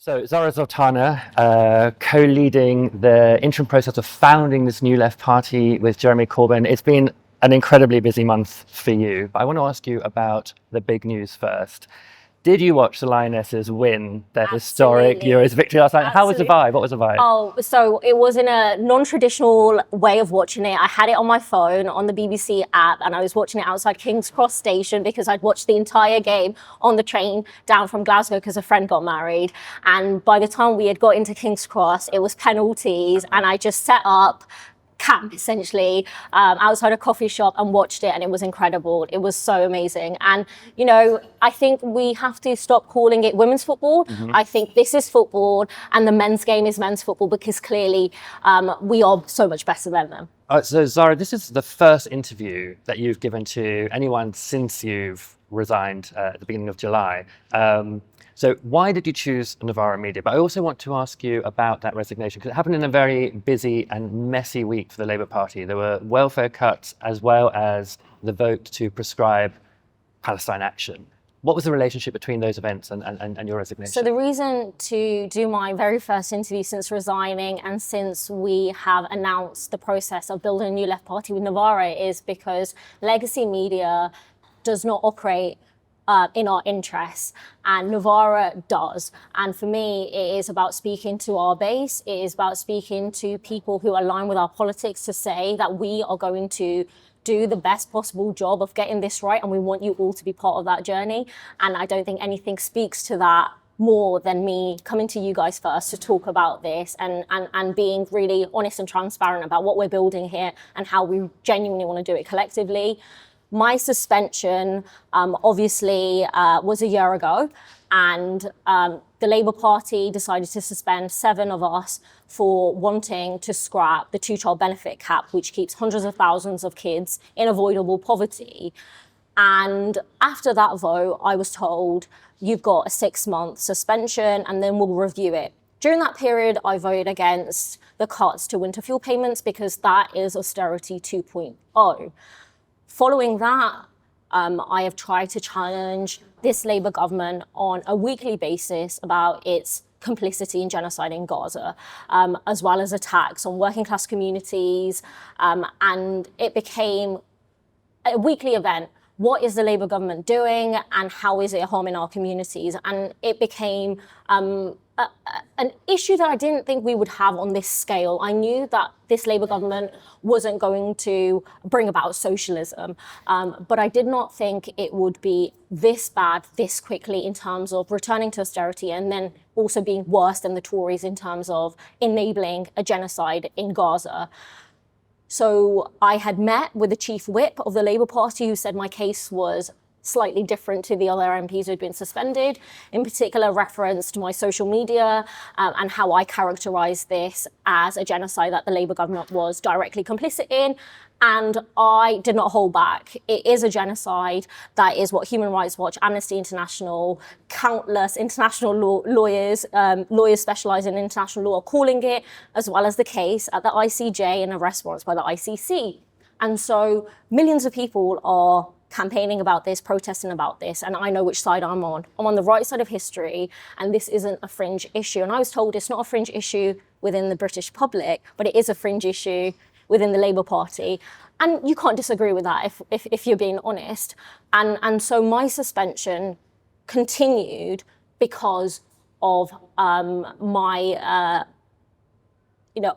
So Zarah Sultana, co-leading the interim process of founding this new left party with Jeremy Corbyn. It's been an incredibly busy month for you, but I want to ask you about the big news first. Did you watch the Lionesses win their historic Euros victory last night? How was the vibe? What was the vibe? Oh, so it was in a non-traditional way of watching it. I had it on my phone on the BBC app and I was watching it outside King's Cross station because I'd watched the entire game on the train down from Glasgow because a friend got married. And by the time we had got into King's Cross, it was penalties and I just set up camp essentially outside a coffee shop and watched it, and it was incredible. It was so amazing. And you know, I think we have to stop calling it women's football. I think this is football and the men's game is men's football because clearly we are so much better than them. So Zara, this is the first interview that you've given to anyone since you've resigned at the beginning of July. So why did you choose Novara Media? But I also want to ask you about that resignation, because it happened in a very busy and messy week for the Labour Party. There were welfare cuts as well as the vote to prescribe Palestine action. What was the relationship between those events and your resignation? So the reason to do my very first interview since resigning and since we have announced the process of building a new left party with Novara is because legacy media does not operate in our interests, and Novara does. And for me, it is about speaking to our base. It is about speaking to people who align with our politics to say that we are going to do the best possible job of getting this right, and we want you all to be part of that journey. And I don't think anything speaks to that more than me coming to you guys first to talk about this and being really honest and transparent about what we're building here and how we genuinely want to do it collectively. My suspension, obviously, was a year ago, and the Labour Party decided to suspend 7 of us for wanting to scrap the 2-child benefit cap, which keeps hundreds of thousands of kids in avoidable poverty. And after that vote, I was told, you've got a 6-month suspension and then we'll review it. During that period, I voted against the cuts to winter fuel payments because that is austerity 2.0. Following that, I have tried to challenge this Labour government on a weekly basis about its complicity in genocide in Gaza, as well as attacks on working class communities. And it became a weekly event. What is the Labour government doing and how is it harming our communities? And it became an issue that I didn't think we would have on this scale. I knew that this Labour government wasn't going to bring about socialism, but I did not think it would be this bad this quickly in terms of returning to austerity and then also being worse than the Tories in terms of enabling a genocide in Gaza. So I had met with the chief whip of the Labour Party who said my case was slightly different to the other MPs who had been suspended, in particular referenced my social media and how I characterised this as a genocide that the Labour government was directly complicit in. And I did not hold back. It is a genocide. That is what Human Rights Watch, Amnesty International, countless international lawyers specialising in international law are calling it, as well as the case at the ICJ and a response by the ICC. And so millions of people are campaigning about this, protesting about this, and I know which side I'm on. I'm on the right side of history, and this isn't a fringe issue. And I was told it's not a fringe issue within the British public, but it is a fringe issue within the Labour Party. And you can't disagree with that if you're being honest. And so my suspension continued because of my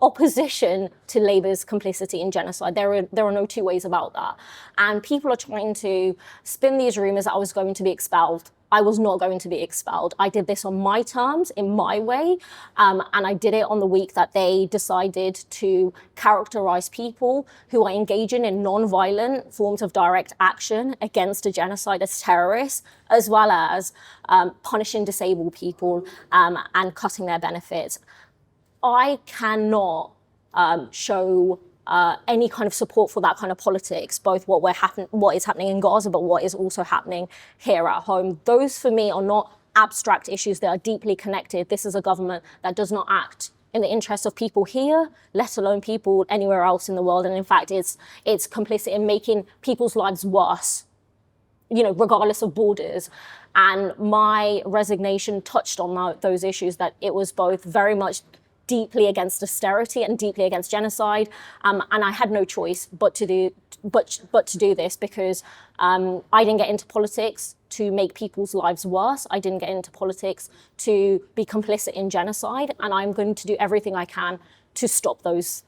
opposition to Labour's complicity in genocide. There are no two ways about that. And people are trying to spin these rumours that I was going to be expelled. I was not going to be expelled. I did this on my terms, in my way, and I did it on the week that they decided to characterise people who are engaging in non-violent forms of direct action against a genocide as terrorists, as well as punishing disabled people and cutting their benefits. I cannot show any kind of support for that kind of politics, both what is happening in Gaza, but what is also happening here at home. Those, for me, are not abstract issues. They are deeply connected. This is a government that does not act in the interests of people here, let alone people anywhere else in the world. And in fact, it's complicit in making people's lives worse, regardless of borders. And my resignation touched on those issues, that it was both very much deeply against austerity and deeply against genocide, and I had no choice but to do this, because I didn't get into politics to make people's lives worse. I didn't get into politics to be complicit in genocide, and I'm going to do everything I can to stop those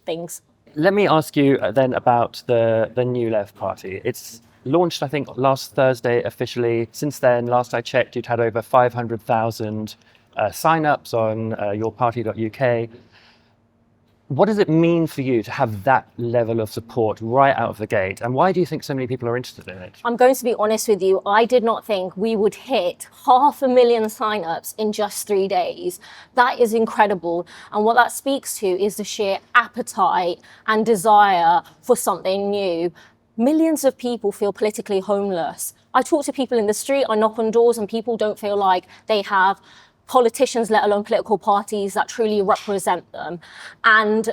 things. Let me ask you then about the New Left Party. It's launched, I think, last Thursday officially. Since then, last I checked, you'd had over 500,000 sign-ups on yourparty.uk. What does it mean for you to have that level of support right out of the gate? And why do you think so many people are interested in it? I'm going to be honest with you. I did not think we would hit 500,000 sign-ups in just 3 days. That is incredible. And what that speaks to is the sheer appetite and desire for something new. Millions of people feel politically homeless. I talk to people in the street, I knock on doors, and people don't feel like they have politicians, let alone political parties, that truly represent them. And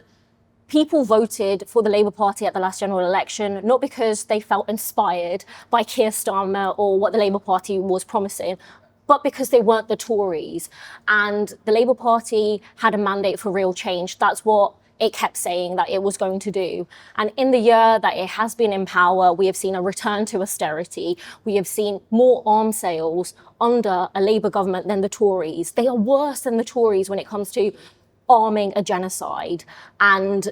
people voted for the Labour Party at the last general election, not because they felt inspired by Keir Starmer or what the Labour Party was promising, but because they weren't the Tories. And the Labour Party had a mandate for real change. That's what it kept saying that it was going to do. And in the year that it has been in power, we have seen a return to austerity. We have seen more arms sales under a Labour government than the Tories. They are worse than the Tories when it comes to arming a genocide, and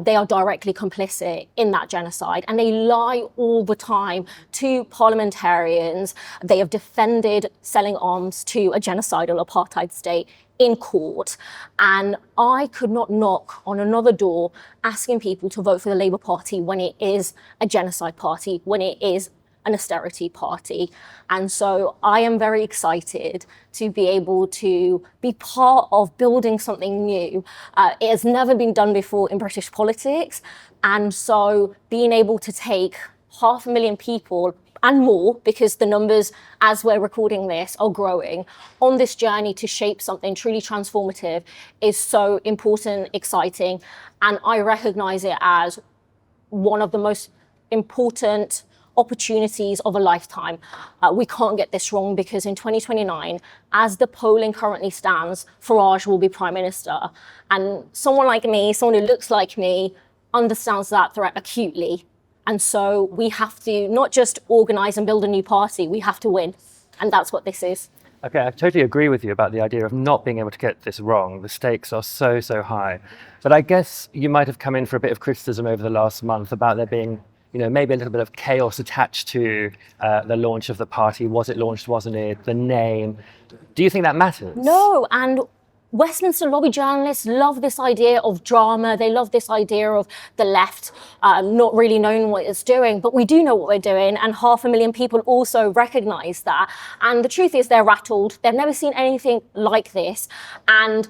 they are directly complicit in that genocide, and they lie all the time to parliamentarians. They have defended selling arms to a genocidal apartheid state in court, and I could not knock on another door asking people to vote for the Labour Party when it is a genocide party, when it is an austerity party. And so I am very excited to be able to be part of building something new. It has never been done before in British politics. And so being able to take 500,000 people and more, because the numbers as we're recording this are growing, on this journey to shape something truly transformative is so important, exciting. And I recognize it as one of the most important opportunities of a lifetime. We can't get this wrong, because in 2029, as the polling currently stands, Farage will be Prime Minister. And someone like me, someone who looks like me, understands that threat acutely. And so we have to not just organise and build a new party, we have to win. And that's what this is. Okay, I totally agree with you about the idea of not being able to get this wrong. The stakes are so, so high. But I guess you might have come in for a bit of criticism over the last month about there being, maybe a little bit of chaos attached to the launch of the party. Was it launched, wasn't it? The name. Do you think that matters? No, and Westminster lobby journalists love this idea of drama. They love this idea of the left not really knowing what it's doing, but we do know what we're doing, and 500,000 people also recognise that. And the truth is they're rattled. They've never seen anything like this. And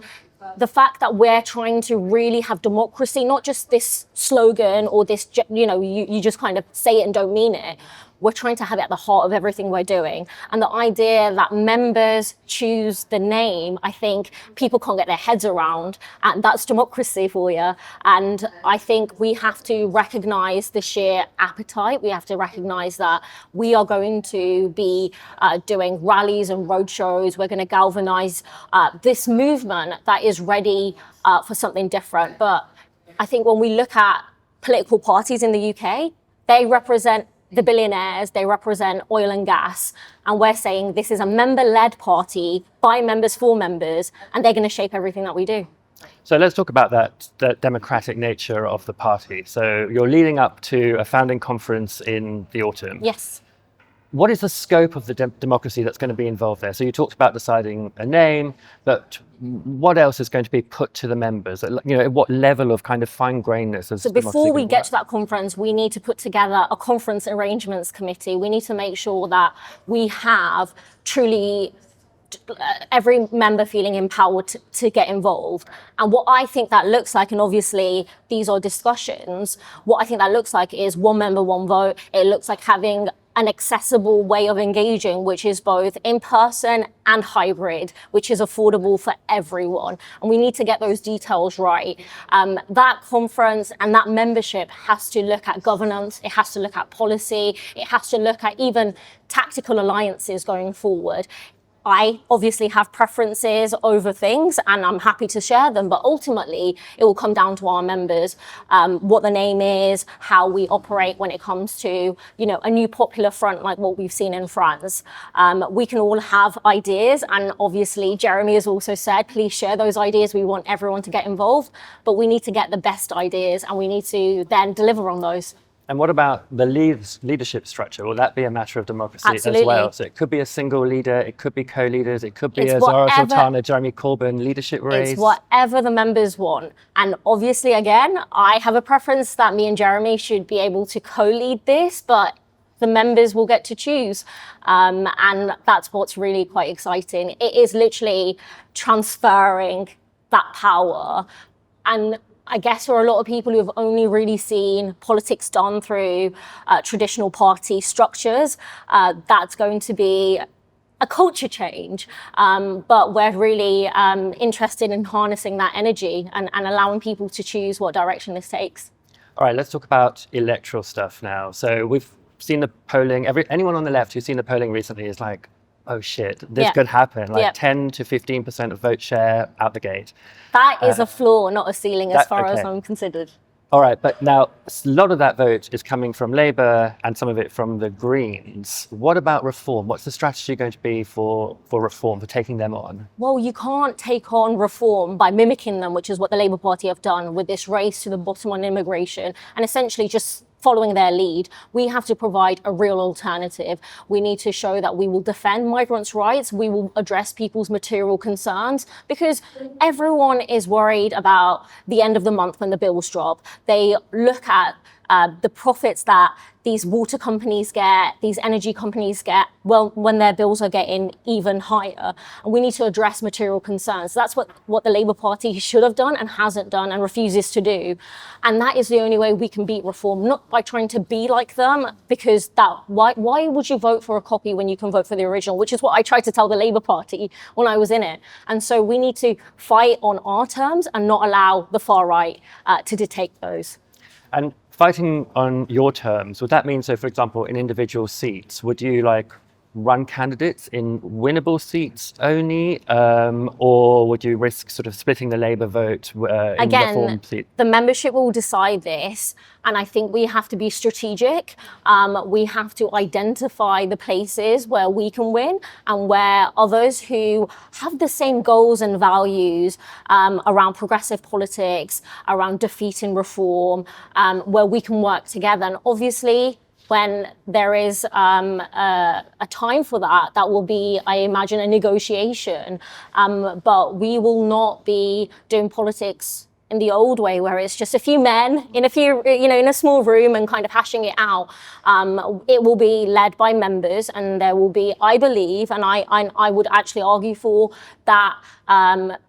the fact that we're trying to really have democracy, not just this slogan or this, you just kind of say it and don't mean it. We're trying to have it at the heart of everything we're doing. And the idea that members choose the name, I think people can't get their heads around. And that's democracy for you. And I think we have to recognise the sheer appetite. We have to recognise that we are going to be doing rallies and roadshows. We're going to galvanise this movement that is ready for something different. But I think when we look at political parties in the UK, they represent the billionaires, they represent oil and gas, and we're saying this is a member-led party by members for members, and they're going to shape everything that we do. So let's talk about the democratic nature of the party. So you're leading up to a founding conference in the autumn. Yes. What is the scope of the democracy that's going to be involved there? So you talked about deciding a name, but what else is going to be put to the members? At what level of kind of fine-grainedness is So before we get to that conference, we need to put together a conference arrangements committee. We need to make sure that we have truly every member feeling empowered to get involved. And what I think that looks like, and obviously these are discussions, what I think that looks like is one member, one vote. It looks like having an accessible way of engaging, which is both in person and hybrid, which is affordable for everyone. And we need to get those details right. That conference and that membership has to look at governance, it has to look at policy, it has to look at even tactical alliances going forward. I obviously have preferences over things and I'm happy to share them, but ultimately it will come down to our members, what the name is, how we operate when it comes to, a new popular front like what we've seen in France. We can all have ideas, and obviously Jeremy has also said, please share those ideas. We want everyone to get involved, but we need to get the best ideas and we need to then deliver on those. And what about the leadership structure? Will that be a matter of democracy Absolutely. as well? So it could be a single leader, it could be co-leaders, it could be It's a Zarah whatever- Sultana, Jeremy Corbyn leadership race. It's whatever the members want. And obviously, again, I have a preference that me and Jeremy should be able to co-lead this, but the members will get to choose. And that's what's really quite exciting. It is literally transferring that power. And I guess for a lot of people who have only really seen politics done through traditional party structures, that's going to be a culture change. But we're really interested in harnessing that energy and allowing people to choose what direction this takes. All right, let's talk about electoral stuff now. So we've seen the polling. Anyone on the left who's seen the polling recently is like, oh shit, this could happen. Like 10 to 15% of vote share out the gate. That is a floor, not a ceiling, as far as I'm considered. All right, but now a lot of that vote is coming from Labour and some of it from the Greens. What about reform? What's the strategy going to be for reform, for taking them on? Well, you can't take on reform by mimicking them, which is what the Labour Party have done with this race to the bottom on immigration, and essentially just following their lead. We have to provide a real alternative. We need to show that we will defend migrants' rights. We will address people's material concerns, because everyone is worried about the end of the month when the bills drop. They look at the profits that these water companies get, these energy companies get, well, when their bills are getting even higher. And we need to address material concerns. That's what the Labour Party should have done and hasn't done and refuses to do. And that is the only way we can beat reform, not by trying to be like them, because why would you vote for a copy when you can vote for the original, which is what I tried to tell the Labour Party when I was in it. And so we need to fight on our terms and not allow the far right to dictate those. And fighting on your terms, would that mean, so for example, in individual seats, would you run candidates in winnable seats only, or would you risk sort of splitting the Labour vote in reform seats? The membership will decide this, and I think we have to be strategic. We have to identify the places where we can win and where others who have the same goals and values around progressive politics, around defeating reform, where we can work together. And obviously, when there is a time for that, that will be, I imagine, a negotiation. But we will not be doing politics in the old way, where it's just a few men in a small room and kind of hashing it out. It will be led by members, and there will be, I believe, and I would actually argue for that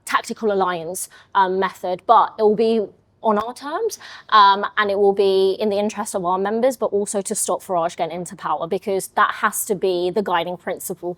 tactical alliance method, but it will be on our terms, and it will be in the interest of our members, but also to stop Farage getting into power, because that has to be the guiding principle.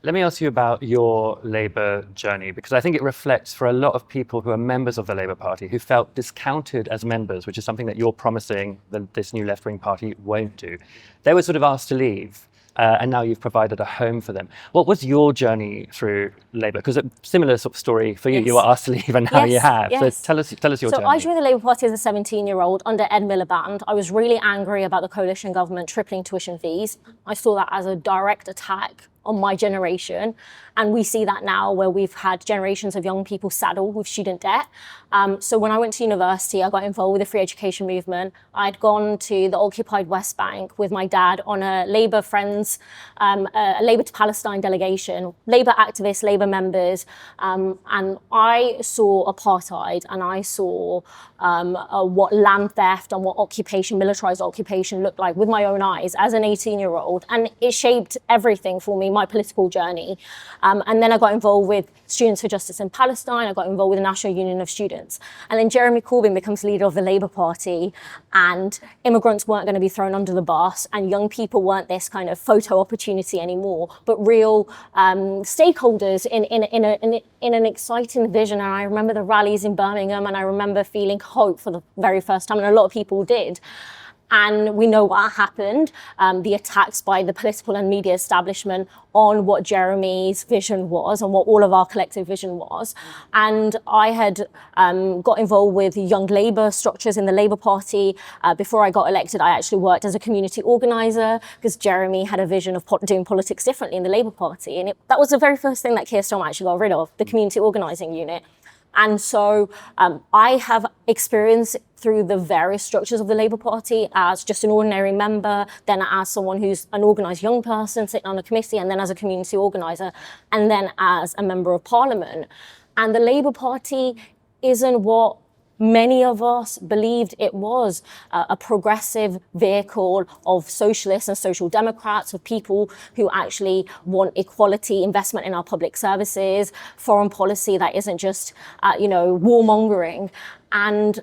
Let me ask you about your Labour journey, because I think it reflects for a lot of people who are members of the Labour Party who felt discounted as members, which is something that you're promising that this new left-wing party won't do. They were sort of asked to leave. And now you've provided a home for them. What was your journey through Labour? Because a similar sort of story for you. Yes. You were asked to leave, and now you have. Yes. So tell us your journey. So I joined the Labour Party as a 17-year-old under Ed Miliband. I was really angry about the coalition government tripling tuition fees. I saw that as a direct attack on my generation. And we see that now, where we've had generations of young people saddled with student debt. So when I went to university, I got involved with the free education movement. I'd gone to the occupied West Bank with my dad on a Labour Friends, a Labour to Palestine delegation, Labour activists, Labour members. And I saw apartheid, and I saw what land theft and what militarised occupation looked like with my own eyes as an 18-year-old. And it shaped everything for me. my political journey. And then I got involved with Students for Justice in Palestine. I got involved with the National Union of Students. And then Jeremy Corbyn becomes leader of the Labour Party, and immigrants weren't going to be thrown under the bus, and young people weren't this kind of photo opportunity anymore, but real stakeholders in an exciting vision. And I remember the rallies in Birmingham, and I remember feeling hope for the very first time, and a lot of people did. And we know what happened, the attacks by the political and media establishment on what Jeremy's vision was and what all of our collective vision was. And I had got involved with young Labour structures in the Labour Party. Before I got elected, I actually worked as a community organiser, because Jeremy had a vision of doing politics differently in the Labour Party. And that was the very first thing that Keir Starmer actually got rid of, the community organising unit. And so I have experience through the various structures of the Labour Party as just an ordinary member, then as someone who's an organised young person sitting on a committee, and then as a community organiser, and then as a member of Parliament. And the Labour Party isn't what many of us believed it was, a progressive vehicle of socialists and social democrats, of people who actually want equality, investment in our public services, foreign policy that isn't just, warmongering. And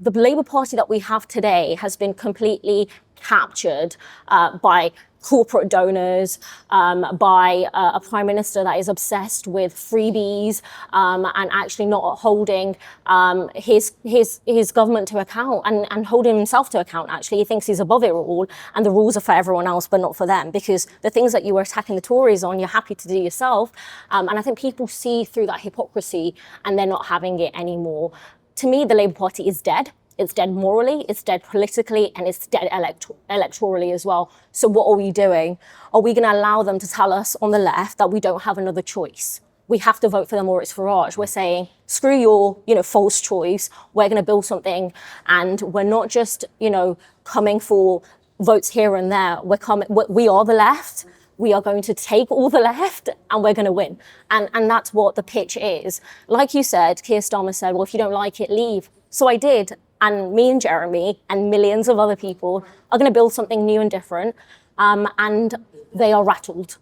the Labour Party that we have today has been completely captured by corporate donors, by a prime minister that is obsessed with freebies and actually not holding his government to account and holding himself to account. Actually, he thinks he's above it all, and the rules are for everyone else but not for them, because the things that you were attacking the Tories on, you're happy to do yourself. And I think people see through that hypocrisy, and they're not having it anymore. To me, the Labour Party is dead. It's dead morally, it's dead politically, and it's dead electorally as well. So what are we doing? Are we going to allow them to tell us on the left that we don't have another choice? We have to vote for them or it's Farage. We're saying, screw your, false choice. We're going to build something, and we're not just, coming for votes here and there. We are the left. We are going to take all the left, and we're going to win. And that's what the pitch is. Like you said, Keir Starmer said, well, if you don't like it, leave. So I did. And me and Jeremy and millions of other people are going to build something new and different. And they are rattled.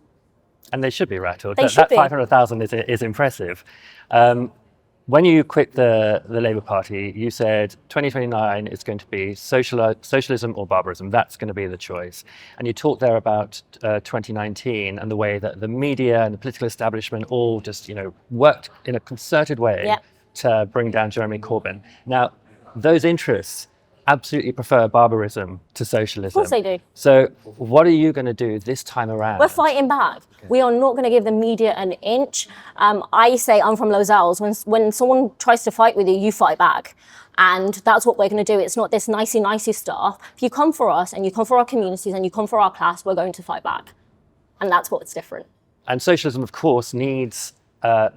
And they should be rattled. They should be. 500,000 is impressive. When you quit the Labour Party, you said 2029 is going to be socialism or barbarism. That's going to be the choice. And you talked there about 2019 and the way that the media and the political establishment all just, worked in a concerted way to bring down Jeremy Corbyn. Now, those interests absolutely prefer barbarism to socialism. Of course they do. So what are you going to do this time around? We're fighting back. Okay. We are not going to give the media an inch. I say I'm from Lozells. When someone tries to fight with you, you fight back. And that's what we're going to do. It's not this nicey stuff. If you come for us and you come for our communities and you come for our class, we're going to fight back. And that's what's different. And socialism, of course, needs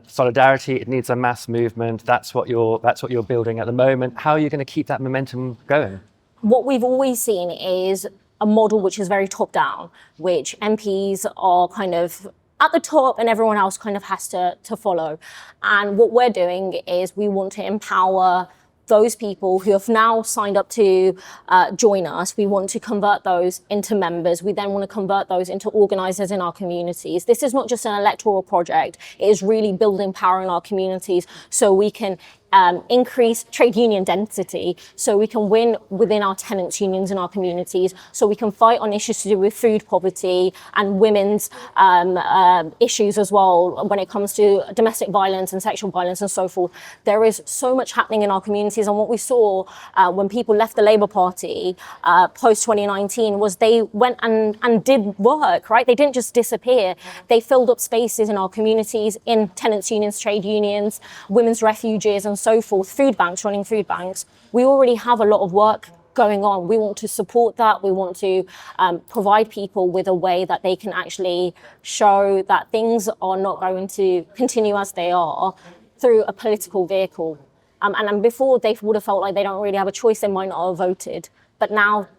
solidarity. It needs a mass movement. That's what you're building at the moment. How are you going to keep that momentum going? What we've always seen is a model which is very top down, which MPs are kind of at the top and everyone else kind of has to follow. And what we're doing is we want to empower those people who have now signed up to join us. We want to convert those into members. We then want to convert those into organisers in our communities. This is not just an electoral project. It is really building power in our communities so we can increase trade union density, so we can win within our tenants' unions in our communities, so we can fight on issues to do with food poverty and women's issues as well when it comes to domestic violence and sexual violence and so forth. There is so much happening in our communities, and what we saw when people left the Labour Party post-2019 was they went and did work, right? They didn't just disappear. They filled up spaces in our communities, in tenants' unions, trade unions, women's refuges and so forth, food banks, running food banks. We already have a lot of work going on. We want to support that. We want to provide people with a way that they can actually show that things are not going to continue as they are through a political vehicle. And before, they would have felt like they don't really have a choice. They might not have voted. But now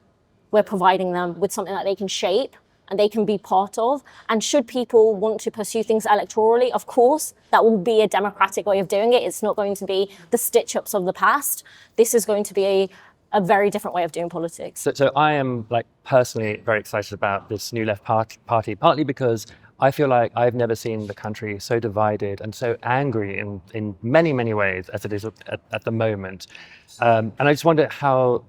we're providing them with something that they can shape and they can be part of. And should people want to pursue things electorally, of course, that will be a democratic way of doing it. It's not going to be the stitch-ups of the past. This is going to be a very different way of doing politics. So I am personally very excited about this New Left party, partly because I feel like I've never seen the country so divided and so angry in many, many ways as it is at the moment. And I just wonder how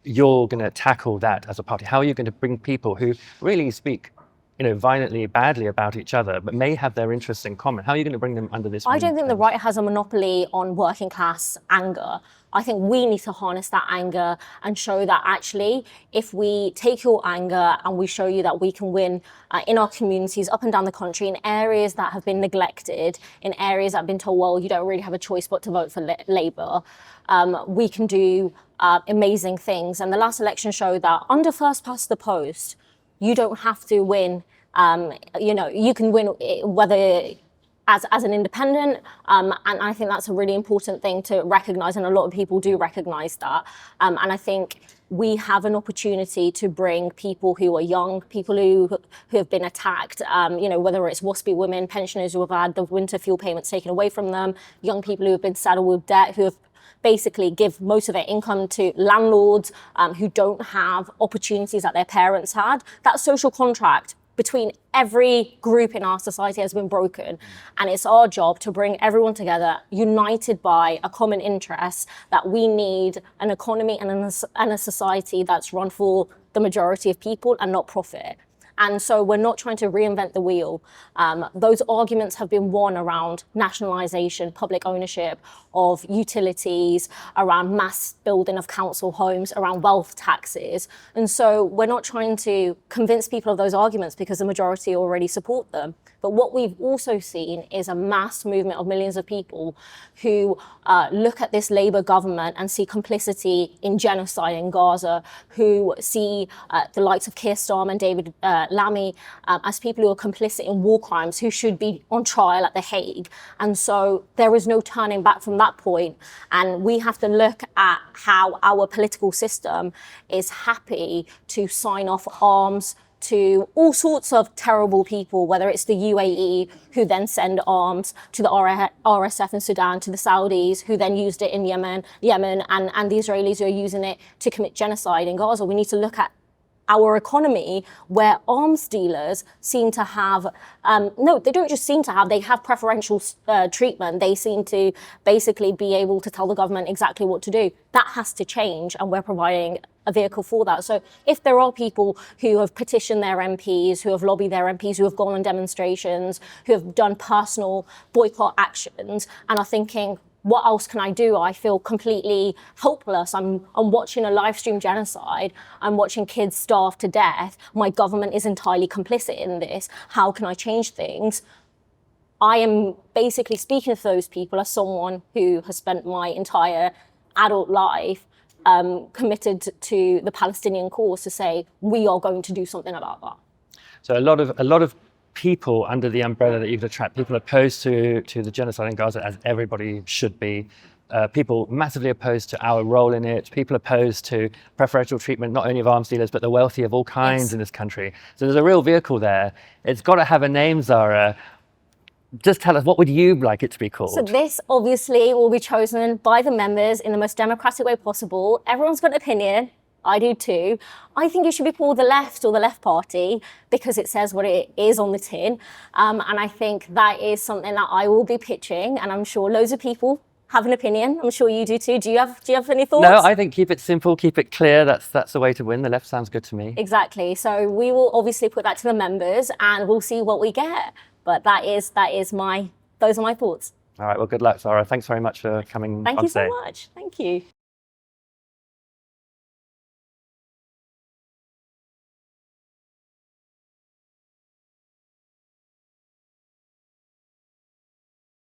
you're going to tackle that as a party. How are you going to bring people who really speak, violently, badly about each other, but may have their interests in common? How are you going to bring them under this? I don't think the right has a monopoly on working class anger. I think we need to harness that anger and show that actually, if we take your anger and we show you that we can win in our communities up and down the country, in areas that have been neglected, in areas that have been told, well, you don't really have a choice but to vote for Labour, we can do amazing things. And the last election showed that under first past the post, you don't have to win. You can win whether as an independent, and I think that's a really important thing to recognise, and a lot of people do recognise that. And I think we have an opportunity to bring people who are young, people who have been attacked, whether it's WASPy women, pensioners who have had the winter fuel payments taken away from them, young people who have been saddled with debt, who have basically give most of their income to landlords who don't have opportunities that their parents had. That social contract between every group in our society has been broken. And it's our job to bring everyone together, united by a common interest that we need an economy and a society that's run for the majority of people and not profit. And so we're not trying to reinvent the wheel. Those arguments have been won around nationalisation, public ownership of utilities, around mass building of council homes, around wealth taxes. And so we're not trying to convince people of those arguments because the majority already support them. But what we've also seen is a mass movement of millions of people who look at this Labour government and see complicity in genocide in Gaza, who see the likes of Keir Starmer and David Lammy as people who are complicit in war crimes, who should be on trial at The Hague. And so there is no turning back from that point. And we have to look at how our political system is happy to sign off arms to all sorts of terrible people, whether it's the UAE, who then send arms to the RSF in Sudan, to the Saudis, who then used it in Yemen, and the Israelis who are using it to commit genocide in Gaza. We need to look at our economy, where arms dealers seem to have, no, they don't just seem to have, they have preferential treatment. They seem to basically be able to tell the government exactly what to do. That has to change, and we're providing a vehicle for that. So if there are people who have petitioned their MPs, who have lobbied their MPs, who have gone on demonstrations, who have done personal boycott actions and are thinking, what else can I do? I feel completely helpless. I'm watching a live stream genocide. I'm watching kids starve to death. My government is entirely complicit in this. How can I change things? I am basically speaking to those people as someone who has spent my entire adult life committed to the Palestinian cause, to say we are going to do something about that. So a lot of people under the umbrella that you could attract, people opposed to the genocide in Gaza, as everybody should be, people massively opposed to our role in it, people opposed to preferential treatment not only of arms dealers but the wealthy of all kinds in this country. So there's a real vehicle there. It's got to have a name, Zarah. Just tell us, what would you like it to be called? So this obviously will be chosen by the members in the most democratic way possible. Everyone's got an opinion. I do too. I think it should be called the Left or the Left Party because it says what it is on the tin. And I think that is something that I will be pitching, and I'm sure loads of people have an opinion. I'm sure you do too. Do you have any thoughts? No, I think keep it simple, keep it clear. That's the way to win. The Left sounds good to me. Exactly. So we will obviously put that to the members and we'll see what we get. But those are my thoughts. All right, well, good luck, Zarah. Thanks very much for coming on today. Thank you so much. Thank you.